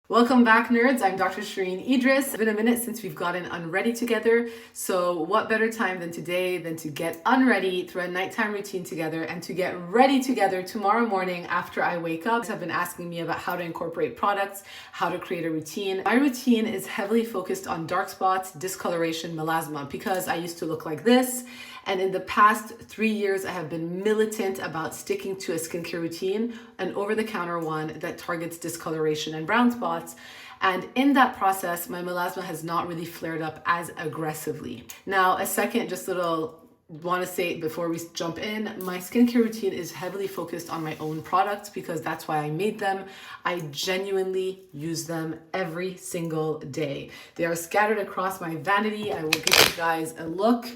Welcome back, nerds. I'm Dr. Shereene Idriss. It's been a minute since we've gotten unready together, so what better time than today than to get unready through a nighttime routine together and to get ready together tomorrow morning after I wake up. Have been asking me about how to incorporate products, how to create a routine. My routine is heavily focused on dark spots, discoloration, melasma, because I used to look like this. And in the past 3 years, I have been militant about sticking to a skincare routine, an over-the-counter one that targets discoloration and brown spots. And in that process, my melasma has not really flared up as aggressively. Now, a second, just want to say before we jump in, my skincare routine is heavily focused on my own products because that's why I made them. I genuinely use them every single day. They are scattered across my vanity. I will give you guys a look.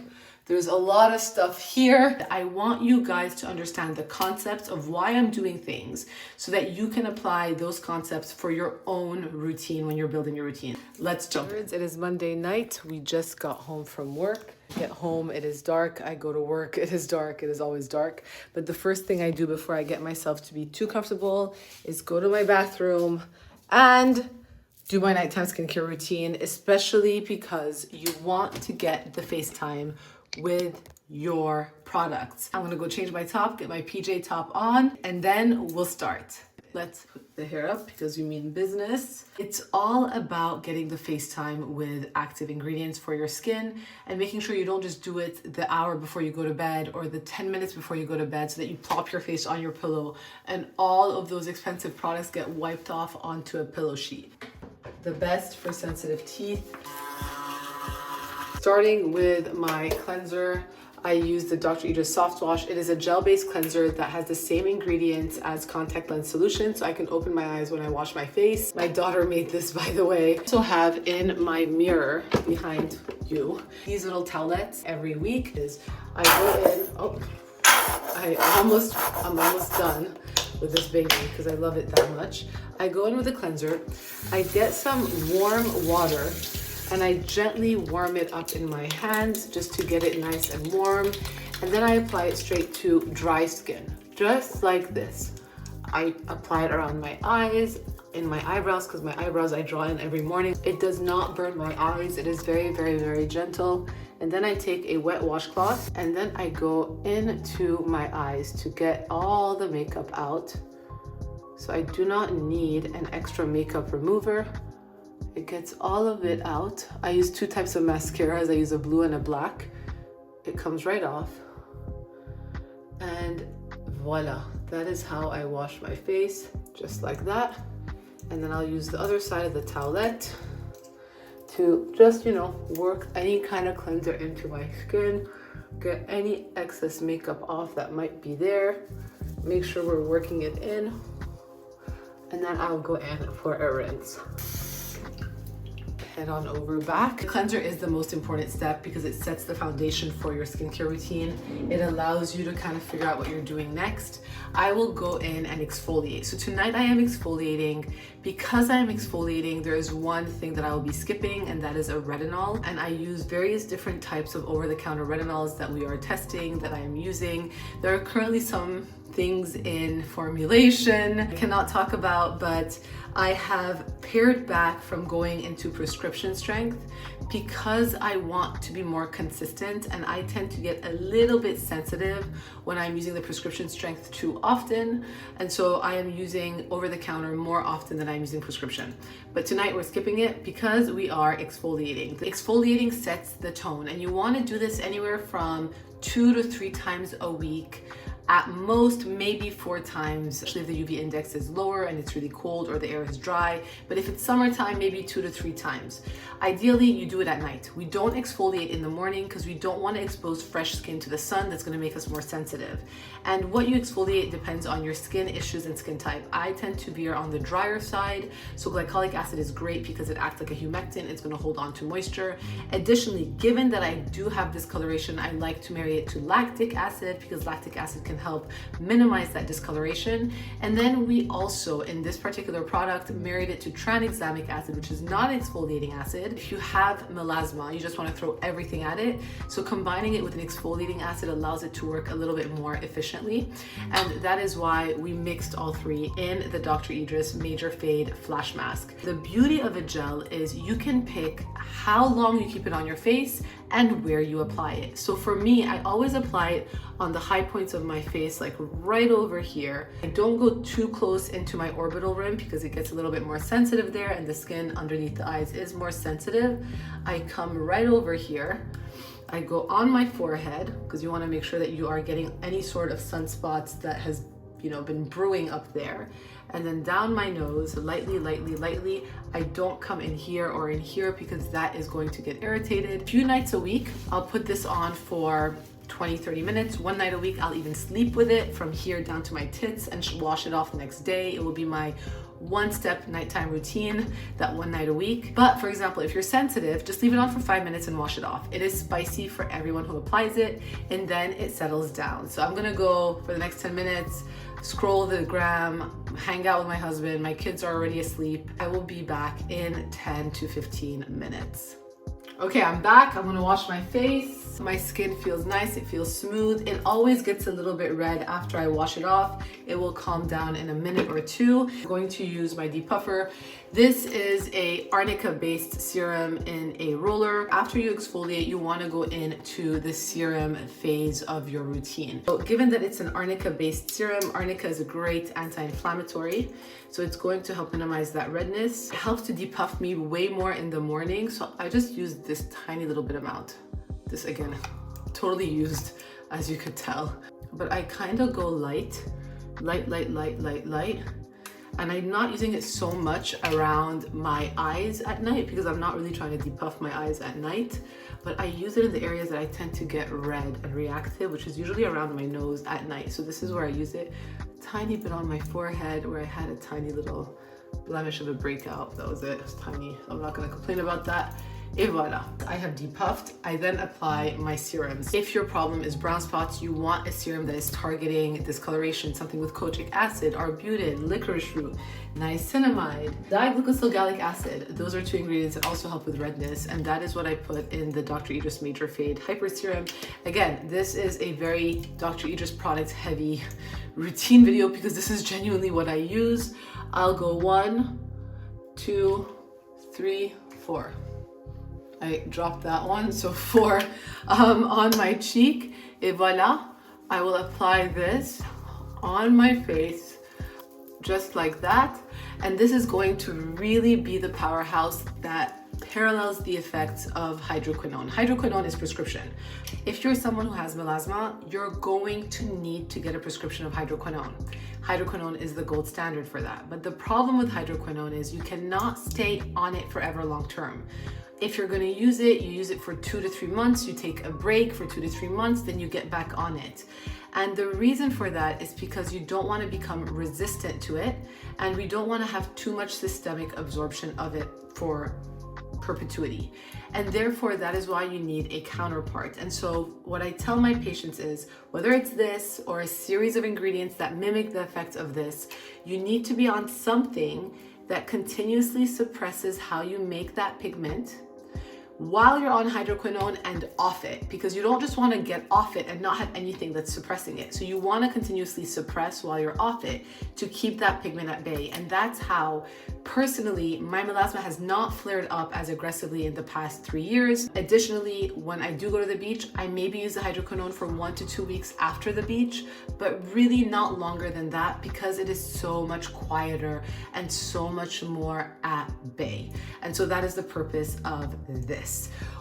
There's a lot of stuff here. I want you guys to understand the concepts of why I'm doing things so that you can apply those concepts for your own routine when you're building your routine. Let's jump. It is Monday night. We just got home from work. Get home, it is dark. I go to work, it is dark. It is always dark. But the first thing I do before I get myself to be too comfortable is go to my bathroom and do my nighttime skincare routine, especially because you want to get the face time with your products. I'm gonna go change my top, get my PJ top on, and then we'll start. Let's put the hair up because we mean business. It's all about getting the face time with active ingredients for your skin and making sure you don't just do it the hour before you go to bed or the 10 minutes before you go to bed so that you plop your face on your pillow and all of those expensive products get wiped off onto a pillow sheet. The best for sensitive teeth. Starting with my cleanser, I use the Dr. Idriss Soft Wash. It is a gel-based cleanser that has the same ingredients as contact lens solution, so I can open my eyes when I wash my face. My daughter made this, by the way. I also have in my mirror behind you these little towelettes every week. I go in, I'm almost done with this baby because I love it that much. I go in with a cleanser. I get some warm water and I gently warm it up in my hands just to get it nice and warm. And then I apply it straight to dry skin, just like this. I apply it around my eyes, in my eyebrows, because my eyebrows I draw in every morning. It does not burn my eyes. It is very, very, very gentle. And then I take a wet washcloth and then I go into my eyes to get all the makeup out. So I do not need an extra makeup remover. It gets all of it out. I use two types of mascaras. I use a blue and a black. It comes right off. And voila, that is how I wash my face, just like that. And then I'll use the other side of the towelette to just, work any kind of cleanser into my skin, get any excess makeup off that might be there. Make sure we're working it in. And then I'll go in for a rinse. Head on over back. The cleanser is the most important step because it sets the foundation for your skincare routine. It allows you to kind of figure out what you're doing next. I will go in and exfoliate. So tonight I am exfoliating. Because I am exfoliating, there is one thing that I will be skipping, and that is a retinol. And I use various different types of over-the-counter retinols that we are testing, that I am using. There are currently some things in formulation I cannot talk about, but I have pared back from going into prescription strength because I want to be more consistent, and I tend to get a little bit sensitive when I'm using the prescription strength too often. And so I am using over the counter more often than I'm using prescription. But tonight we're skipping it because we are exfoliating. The exfoliating sets the tone, and you want to do this anywhere from 2 to 3 times a week. At most, maybe 4 times, especially if the UV index is lower and it's really cold or the air is dry. But if it's summertime, maybe 2 to 3 times. Ideally, you do it at night. We don't exfoliate in the morning because we don't want to expose fresh skin to the sun. That's going to make us more sensitive. And what you exfoliate depends on your skin issues and skin type. I tend to veer on the drier side, so glycolic acid is great because it acts like a humectant. It's going to hold on to moisture. Additionally, given that I do have discoloration, I like to marry it to lactic acid because lactic acid can can help minimize that discoloration. And then we also, in this particular product, married it to tranexamic acid, which is not an exfoliating acid. If you have melasma, you just want to throw everything at it. So combining it with an exfoliating acid allows it to work a little bit more efficiently. And that is why we mixed all three in the Dr. Idriss Major Fade Flash Mask. The beauty of a gel is you can pick how long you keep it on your face and where you apply it. So for me, I always apply it on the high points of my face, like right over here. I don't go too close into my orbital rim because it gets a little bit more sensitive there, and the skin underneath the eyes is more sensitive. I come right over here. I go on my forehead because you want to make sure that you are getting any sort of sunspots that has, been brewing up there. And then down my nose, lightly, lightly, lightly. I don't come in here or in here because that is going to get irritated. A few nights a week, I'll put this on for 20-30 minutes. One night a week, I'll even sleep with it from here down to my tits and wash it off the next day. It will be my one-step nighttime routine that one night a week. But for example, if you're sensitive, just leave it on for 5 minutes and wash it off. It is spicy for everyone who applies it, and then it settles down. So I'm gonna go for the next 10 minutes, scroll the gram, hang out with my husband. My kids are already asleep. I will be back in 10 to 15 minutes. Okay, I'm back. I'm gonna wash my face. My skin feels nice, it feels smooth. It always gets a little bit red after I wash it off. It will calm down in a minute or two. I'm going to use my depuffer. This is a arnica-based serum in a roller. After you exfoliate, you wanna go into the serum phase of your routine. So given that it's an arnica-based serum, arnica is a great anti-inflammatory. So it's going to help minimize that redness. It helps to depuff me way more in the morning. So I just used this tiny little bit amount. This again, totally used, as you could tell. But I kind of go light. And I'm not using it so much around my eyes at night because I'm not really trying to depuff my eyes at night. But I use it in the areas that I tend to get red and reactive, which is usually around my nose at night. So this is where I use it. Tiny bit on my forehead where I had a tiny little blemish of a breakout. That was it. It was tiny. I'm not going to complain about that. Et voila. I have depuffed. I then apply my serums. If your problem is brown spots, you want a serum that is targeting discoloration, something with kojic acid, arbutin, licorice root, niacinamide, diglycosylgallic acid. Those are two ingredients that also help with redness, and that is what I put in the Dr. Idriss Major Fade Hyper Serum. Again, this is a very Dr. Idriss product heavy routine video because this is genuinely what I use. I'll go 1, 2, 3, 4. I dropped that one, so 4 on my cheek. Et voila, I will apply this on my face just like that. And this is going to really be the powerhouse that parallels the effects of hydroquinone. Hydroquinone is prescription. If you're someone who has melasma, you're going to need to get a prescription of hydroquinone. Hydroquinone is the gold standard for that. But the problem with hydroquinone is you cannot stay on it forever long term. If you're going to use it, you use it for 2 to 3 months, you take a break for 2 to 3 months, then you get back on it. And the reason for that is because you don't want to become resistant to it, and we don't want to have too much systemic absorption of it for perpetuity. And therefore, that is why you need a counterpart. And so what I tell my patients is, whether it's this or a series of ingredients that mimic the effects of this, you need to be on something that continuously suppresses how you make that pigment while you're on hydroquinone and off it, because you don't just want to get off it and not have anything that's suppressing it. So you want to continuously suppress while you're off it to keep that pigment at bay. And that's how, personally, my melasma has not flared up as aggressively in the past 3 years. Additionally, when I do go to the beach, I maybe use the hydroquinone for 1 to 2 weeks after the beach, but really not longer than that because it is so much quieter and so much more at bay. And so that is the purpose of this.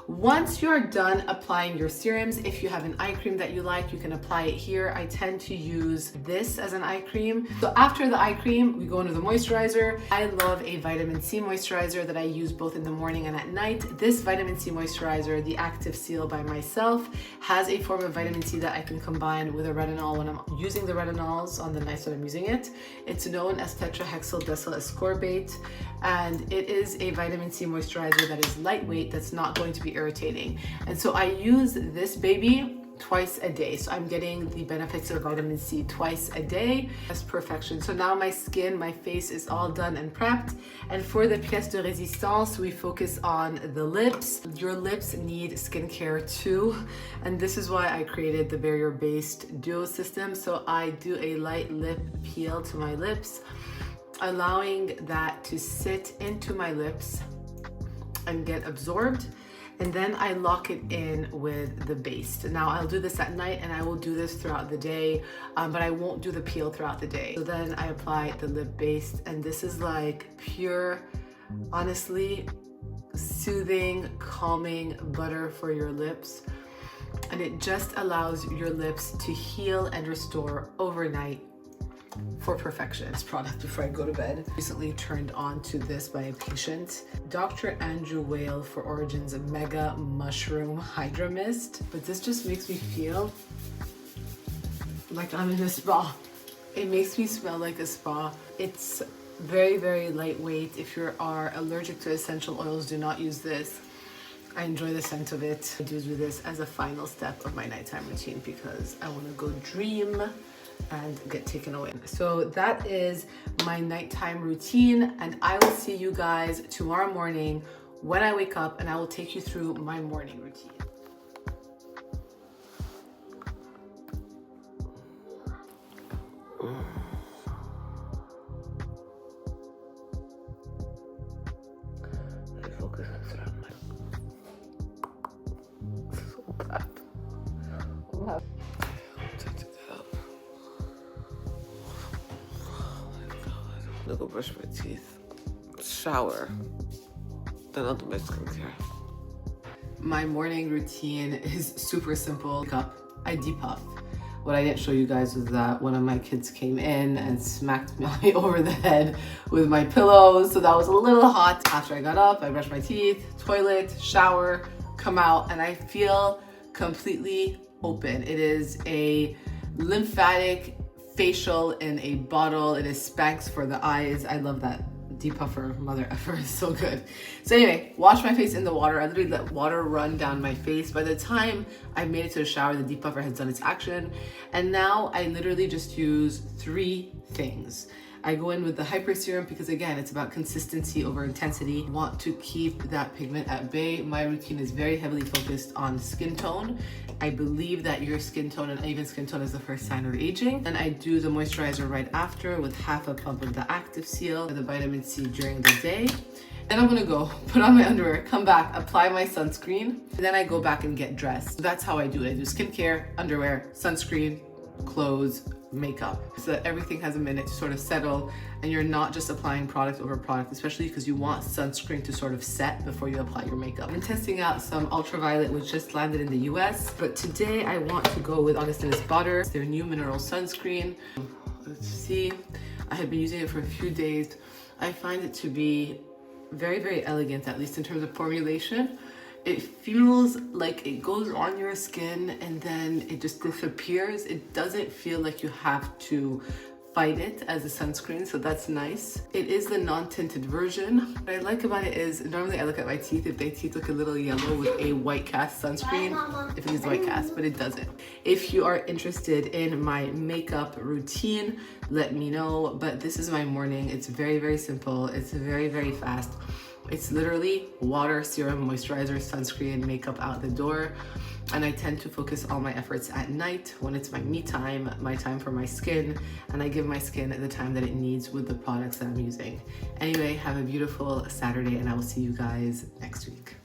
Once you're done applying your serums, if you have an eye cream that you like, you can apply it here. I tend to use this as an eye cream. So after the eye cream, we go into the moisturizer. I love a vitamin C moisturizer that I use both in the morning and at night. This vitamin C moisturizer, the Active Seal by myself, has a form of vitamin C that I can combine with a retinol when I'm using the retinols on the nights that I'm using it. It's known as tetrahexyl decyl ascorbate, and it is a vitamin C moisturizer that is lightweight, that's not going to be irritating. And so I use this baby twice a day. So I'm getting the benefits of vitamin C twice a day. That's perfection. So now my skin, my face is all done and prepped. And for the pièce de résistance, we focus on the lips. Your lips need skincare too. And this is why I created the barrier-based duo system. So I do a light lip peel to my lips, allowing that to sit into my lips and get absorbed. And then I lock it in with the base. Now I'll do this at night and I will do this throughout the day, but I won't do the peel throughout the day. So then I apply the lip base, and this is like pure, honestly, soothing, calming butter for your lips. And it just allows your lips to heal and restore overnight for perfection. This product before I go to bed. Recently turned on to this by a patient. Dr. Andrew Whale for Origin's Mega Mushroom Hydra Mist. But this just makes me feel like I'm in a spa. It makes me smell like a spa. It's very, very lightweight. If you are allergic to essential oils, do not use this. I enjoy the scent of it. I do this as a final step of my nighttime routine because I want to go dream and get taken away. So that is my nighttime routine, and I will see you guys tomorrow morning when I wake up, and I will take you through my morning routine. Focus on so bad. I'm gonna go brush my teeth, shower, then I'll do my skincare. My morning routine is super simple. Wake up, I depuff. What I didn't show you guys was that one of my kids came in and smacked me over the head with my pillows, so that was a little hot. After I got up, I brushed my teeth, toilet, shower, come out, and I feel completely open. It is a lymphatic facial in a bottle. It is Spanx for the eyes. I love that depuffer, mother effer, is so good. So anyway, wash my face in the water. I literally let water run down my face. By the time I made it to the shower, the depuffer has done its action. And now I literally just use 3 things. I go in with the hyper serum because again, it's about consistency over intensity. Want to keep that pigment at bay. My routine is very heavily focused on skin tone. I believe that your skin tone and even skin tone is the first sign of aging. And I do the moisturizer right after with half a pump of the Active Seal, the vitamin C during the day. Then I'm gonna go put on my underwear, come back, apply my sunscreen, and then I go back and get dressed. That's how I do it. I do skincare, underwear, sunscreen, clothes, makeup, so that everything has a minute to sort of settle and you're not just applying product over product, especially because you want sunscreen to sort of set before you apply your makeup. I'm testing out some ultraviolet, which just landed in the US, but today I want to go with Augustinus Butter. It's their new mineral sunscreen. Let's see, I have been using it for a few days. I find it to be very, very elegant, at least in terms of formulation. It feels like it goes on your skin and then it just disappears. It doesn't feel like you have to fight it as a sunscreen, so that's nice. It is the non-tinted version. What I like about it is normally I look at my teeth, if my teeth look a little yellow with a white cast sunscreen, if it is white cast, but it doesn't. If you are interested in my makeup routine, let me know, but this is my morning. It's very, very simple. It's very, very fast. It's literally water, serum, moisturizer, sunscreen, makeup out the door. And I tend to focus all my efforts at night when it's my me time, my time for my skin, and I give my skin the time that it needs with the products that I'm using. Anyway, have a beautiful Saturday and I will see you guys next week.